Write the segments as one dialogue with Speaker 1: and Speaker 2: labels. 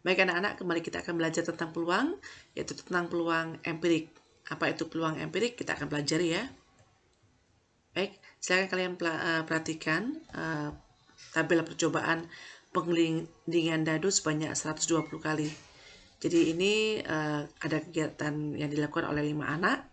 Speaker 1: Baik anak-anak, kembali kita akan belajar tentang peluang, yaitu tentang peluang empirik. Apa itu peluang empirik? Kita akan pelajari ya. Baik, silakan kalian perhatikan tabel percobaan penggelindingan dadu sebanyak 120 kali. Jadi ini ada kegiatan yang dilakukan oleh 5 anak,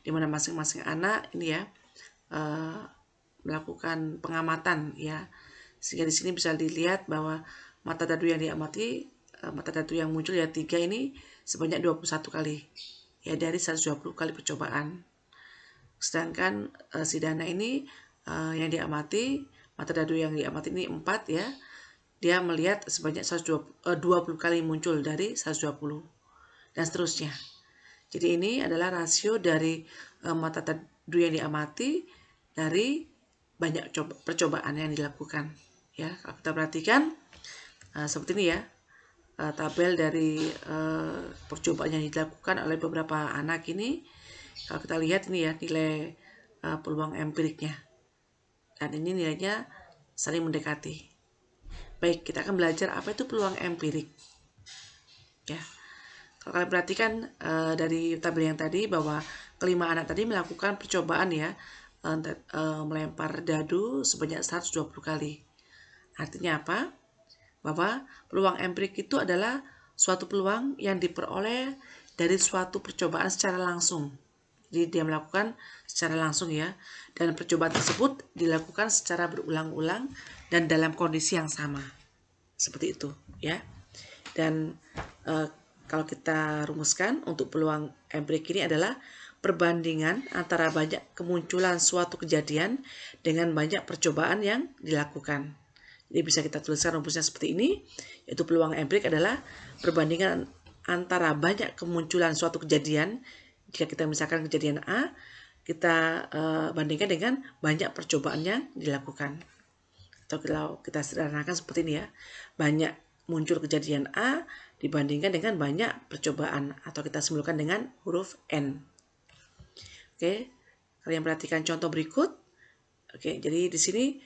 Speaker 1: di mana masing-masing anak ini ya melakukan pengamatan ya. Sehingga di sini bisa dilihat bahwa mata dadu yang diamati, mata dadu yang muncul ya 3 ini sebanyak 21 kali. Ya dari 120 kali percobaan. Sedangkan si Dana ini yang diamati, mata dadu yang diamati ini 4 ya. Dia melihat sebanyak 20 kali muncul dari 120 dan seterusnya. Jadi ini adalah rasio dari mata dadu yang diamati dari banyak percobaan yang dilakukan. Ya, kalau kita perhatikan seperti ini ya, tabel dari percobaan yang dilakukan oleh beberapa anak ini. Kalau kita lihat ini ya nilai peluang empiriknya, dan ini nilainya saling mendekati. Baik, kita akan belajar apa itu peluang empirik. Ya, kalau kalian perhatikan dari tabel yang tadi bahwa kelima anak tadi melakukan percobaan ya, melempar dadu sebanyak 120 kali. Artinya apa? Bahwa peluang empirik itu adalah suatu peluang yang diperoleh dari suatu percobaan secara langsung. Jadi dia melakukan secara langsung ya, dan percobaan tersebut dilakukan secara berulang-ulang dan dalam kondisi yang sama. Seperti itu ya. Dan kalau kita rumuskan untuk peluang empirik ini adalah perbandingan antara banyak kemunculan suatu kejadian dengan banyak percobaan yang dilakukan. Jadi bisa kita tuliskan rumusnya seperti ini, yaitu peluang empirik adalah perbandingan antara banyak kemunculan suatu kejadian. Jika kita misalkan kejadian A, kita bandingkan dengan banyak percobaan yang dilakukan. Atau kalau kita sederhanakan seperti ini ya, banyak muncul kejadian A dibandingkan dengan banyak percobaan, atau kita simpulkan dengan huruf N. Oke, kalian perhatikan contoh berikut. Oke, jadi di sini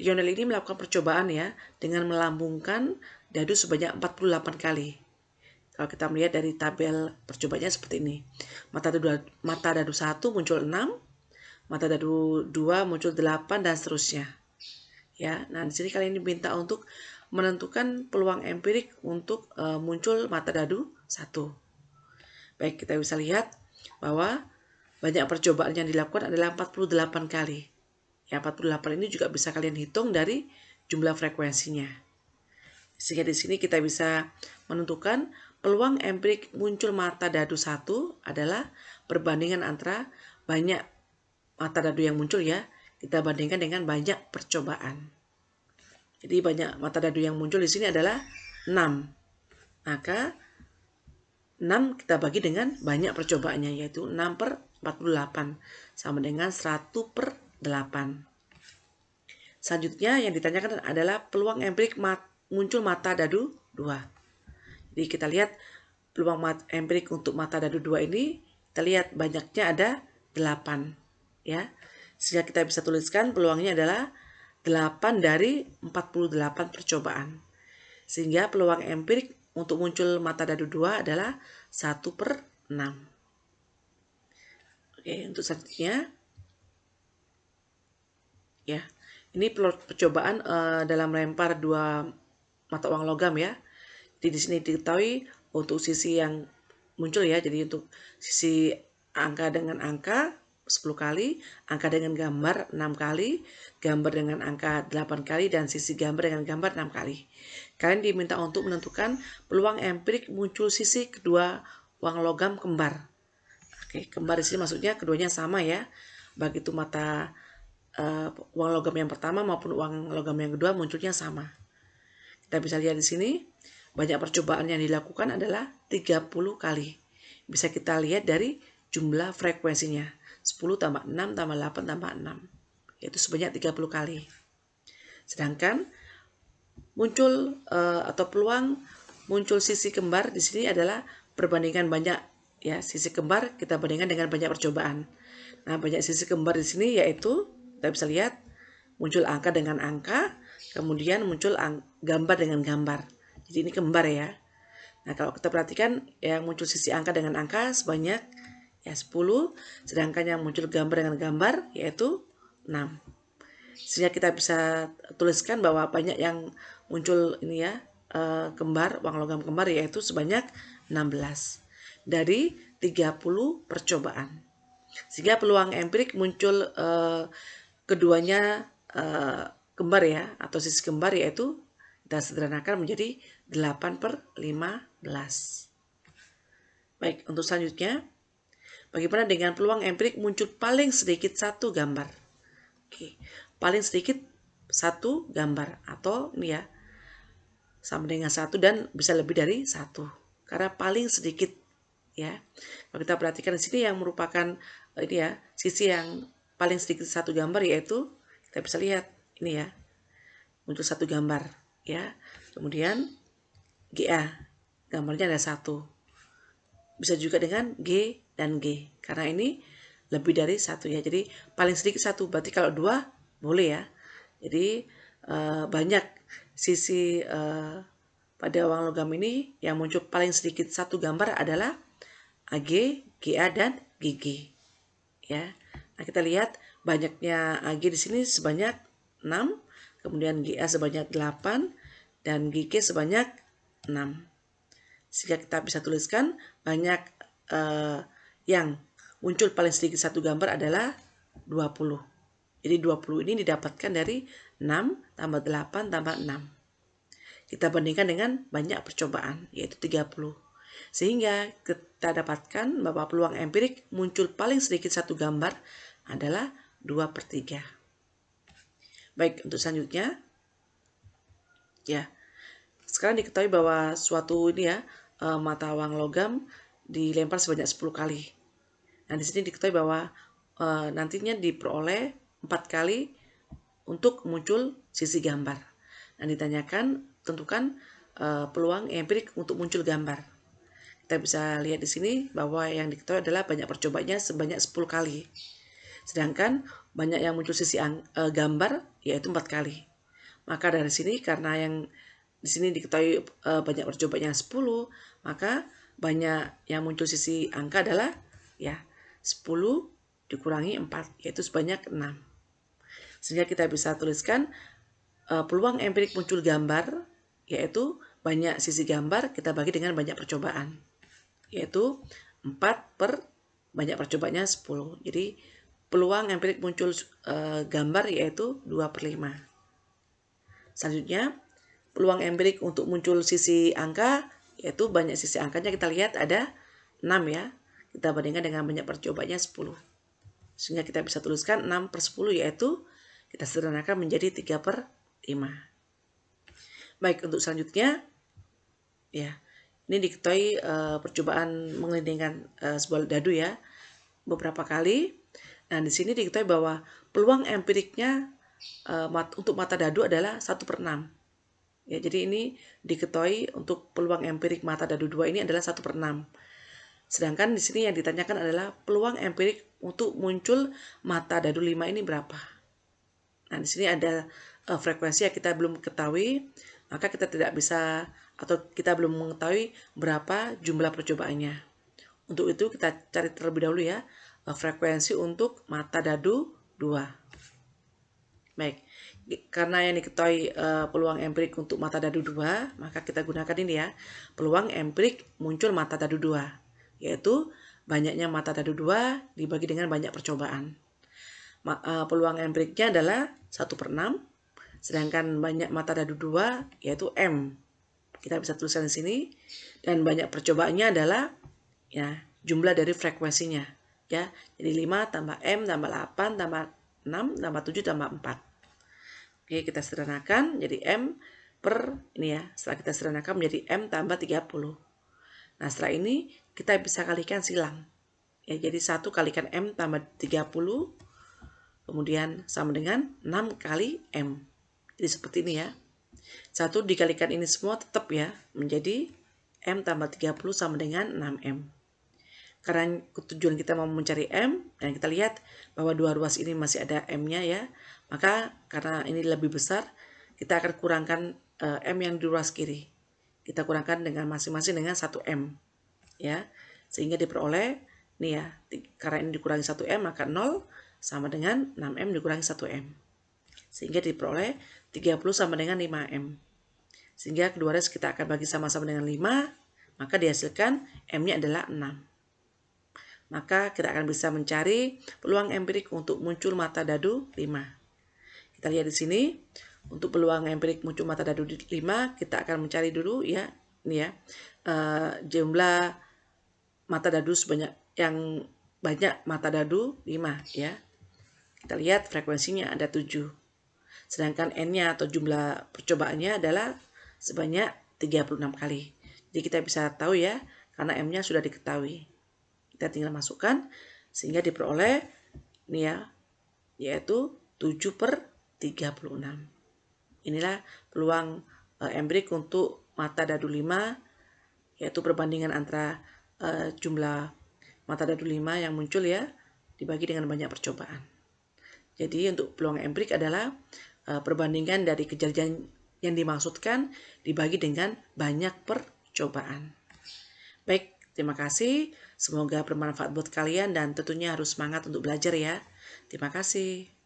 Speaker 1: Lionel ini melakukan percobaan ya dengan melambungkan dadu sebanyak 48 kali. Kalau kita melihat dari tabel percobanya seperti ini. Mata dadu 1 muncul 6, mata dadu 2 muncul 8 dan seterusnya. Ya, nah di sini kalian diminta untuk menentukan peluang empirik untuk muncul mata dadu 1. Baik, kita bisa lihat bahwa banyak percobaan yang dilakukan adalah 48 kali. Ya, 48 ini juga bisa kalian hitung dari jumlah frekuensinya. Sehingga di sini kita bisa menentukan peluang empirik muncul mata dadu 1 adalah perbandingan antara banyak mata dadu yang muncul ya, kita bandingkan dengan banyak percobaan. Jadi banyak mata dadu yang muncul di sini adalah 6. Maka 6 kita bagi dengan banyak percobaannya, yaitu 6 per 48 sama dengan 100 per 8. Selanjutnya yang ditanyakan adalah peluang empirik muncul mata dadu 2. Jadi kita lihat peluang empirik untuk mata dadu 2 ini, kita lihat banyaknya ada 8 ya. Sehingga kita bisa tuliskan peluangnya adalah 8 dari 48 percobaan. Sehingga peluang empirik untuk muncul mata dadu 2 adalah 1 per 6. Oke, untuk selanjutnya ya, ini percobaan dalam melempar 2 mata uang logam ya. Jadi di sini diketahui untuk sisi yang muncul ya, jadi untuk sisi angka dengan angka 10 kali, angka dengan gambar 6 kali, gambar dengan angka 8 kali, dan sisi gambar dengan gambar 6 kali. Kalian diminta untuk menentukan peluang empirik muncul sisi kedua uang logam kembar. Oke, kembar di sini maksudnya keduanya sama ya, baik itu mata uang logam yang pertama maupun uang logam yang kedua munculnya sama. Kita bisa lihat di sini banyak percobaan yang dilakukan adalah 30 kali. Bisa kita lihat dari jumlah frekuensinya. 10 tambah 6 tambah 8 tambah 6. Yaitu sebanyak 30 kali. Sedangkan muncul atau peluang muncul sisi kembar di sini adalah perbandingan banyak ya, sisi kembar kita bandingkan dengan banyak percobaan. Nah, banyak sisi kembar di sini yaitu kita bisa lihat muncul angka dengan angka, kemudian muncul gambar dengan gambar. Jadi ini kembar ya. Nah, kalau kita perhatikan yang muncul sisi angka dengan angka sebanyak ya 10, sedangkan yang muncul gambar dengan gambar yaitu 6. Sehingga kita bisa tuliskan bahwa banyak yang muncul ini ya, kembar, uang logam kembar yaitu sebanyak 16 dari 30 percobaan. Sehingga peluang empirik muncul keduanya kembar ya, atau sisi kembar yaitu kita sederhanakan menjadi 8/15. Baik, untuk selanjutnya, bagaimana dengan peluang empirik muncul paling sedikit satu gambar? Oke, paling sedikit satu gambar atau ini ya, sama dengan 1 dan bisa lebih dari 1. Karena paling sedikit ya. Kalau kita perhatikan di sini yang merupakan ini ya, sisi yang paling sedikit satu gambar yaitu kita bisa lihat ini ya, muncul satu gambar ya. Kemudian GA, gambarnya ada 1. Bisa juga dengan G dan G karena ini lebih dari 1 ya. Jadi paling sedikit 1, berarti kalau 2 boleh ya. Jadi banyak sisi pada uang logam ini yang muncul paling sedikit satu gambar adalah AG, GA, dan GG ya. Nah, kita lihat banyaknya AG di sini sebanyak 6, kemudian GA sebanyak 8 dan GG sebanyak 6. Sehingga kita bisa tuliskan banyak yang muncul paling sedikit satu gambar adalah 20. Jadi 20 ini didapatkan dari 6 tambah 8 tambah 6. Kita bandingkan dengan banyak percobaan, yaitu 30. Sehingga kita dapatkan bahwa peluang empirik muncul paling sedikit satu gambar adalah 2/3. Baik, untuk selanjutnya, ya, sekarang diketahui bahwa suatu ini ya, mata uang logam dilempar sebanyak 10 kali. Nah, di sini diketahui bahwa nantinya diperoleh 4 kali untuk muncul sisi gambar. Nah, ditanyakan tentukan peluang empirik untuk muncul gambar. Kita bisa lihat di sini bahwa yang diketahui adalah banyak percobaannya sebanyak 10 kali. Sedangkan banyak yang muncul sisi gambar yaitu 4 kali. Maka dari sini karena yang di sini diketahui banyak percobaannya 10, maka banyak yang muncul sisi angka adalah ya 10 dikurangi 4 yaitu sebanyak 6. Sehingga kita bisa tuliskan peluang empirik muncul gambar yaitu banyak sisi gambar kita bagi dengan banyak percobaan, yaitu 4 per banyak percobaannya 10. Jadi peluang empirik muncul gambar yaitu 2/5. Selanjutnya, peluang empirik untuk muncul sisi angka yaitu banyak sisi angkanya kita lihat ada 6 ya. Kita bandingkan dengan banyak percobaannya 10. Sehingga kita bisa tuliskan 6/10 yaitu kita sederhanakan menjadi 3/5. Baik, untuk selanjutnya ya, ini diketahui percobaan mengelindingkan sebuah dadu ya beberapa kali. Nah, di sini diketahui bahwa peluang empiriknya untuk mata dadu adalah 1/6. Ya, jadi ini diketahui untuk peluang empirik mata dadu 2 ini adalah 1/6. Sedangkan di sini yang ditanyakan adalah peluang empirik untuk muncul mata dadu 5 ini berapa. Nah, di sini ada frekuensi yang kita belum ketahui, maka kita tidak bisa atau kita belum mengetahui berapa jumlah percobaannya. Untuk itu kita cari terlebih dahulu ya frekuensi untuk mata dadu 2. Baik, karena yang diketahui peluang empirik untuk mata dadu 2, maka kita gunakan ini ya, peluang empirik muncul mata dadu 2, yaitu banyaknya mata dadu 2 dibagi dengan banyak percobaan. Peluang empiriknya adalah 1/6, sedangkan banyak mata dadu 2 yaitu M. Kita bisa tuliskan di sini, dan banyak percobaannya adalah ya jumlah dari frekuensinya ya. Jadi 5 tambah M tambah 8 tambah 6 tambah 7 tambah 4. Oke, kita sederhanakan jadi M per ini ya. Setelah kita sederhanakan menjadi M tambah 30. Nah, setelah ini kita bisa kalikan silang. Ya, jadi 1 kalikan M tambah 30 kemudian sama dengan 6 kali M. Jadi seperti ini ya. 1 dikalikan ini semua tetap ya menjadi M tambah 30 sama dengan 6M. Karena tujuan kita mau mencari M, dan kita lihat bahwa dua ruas ini masih ada M-nya ya, maka karena ini lebih besar, kita akan kurangkan M yang di ruas kiri. kita kurangkan dengan masing-masing dengan 1M. Ya, sehingga diperoleh, nih ya, karena ini dikurangi 1M, maka 0 sama dengan 6M dikurangi 1M. Sehingga diperoleh 30 sama dengan 5M. Sehingga keduanya kita akan bagi sama-sama dengan 5, maka dihasilkan M-nya adalah 6. Maka kita akan bisa mencari peluang empirik untuk muncul mata dadu 5. Kita lihat di sini, untuk peluang empirik muncul mata dadu 5, kita akan mencari dulu ya, ini ya, jumlah mata dadu sebanyak yang banyak mata dadu 5 ya. Kita lihat frekuensinya ada 7. Sedangkan N-nya atau jumlah percobaannya adalah sebanyak 36 kali. Jadi kita bisa tahu ya, karena M-nya sudah diketahui. Kita tinggal masukkan sehingga diperoleh ini ya, yaitu 7/36. Inilah peluang empirik untuk mata dadu 5, yaitu perbandingan antara jumlah mata dadu 5 yang muncul ya, dibagi dengan banyak percobaan. Jadi untuk peluang empirik adalah perbandingan dari kejadian yang dimaksudkan dibagi dengan banyak percobaan. Baik, terima kasih. Semoga bermanfaat buat kalian dan tentunya harus semangat untuk belajar ya. Terima kasih.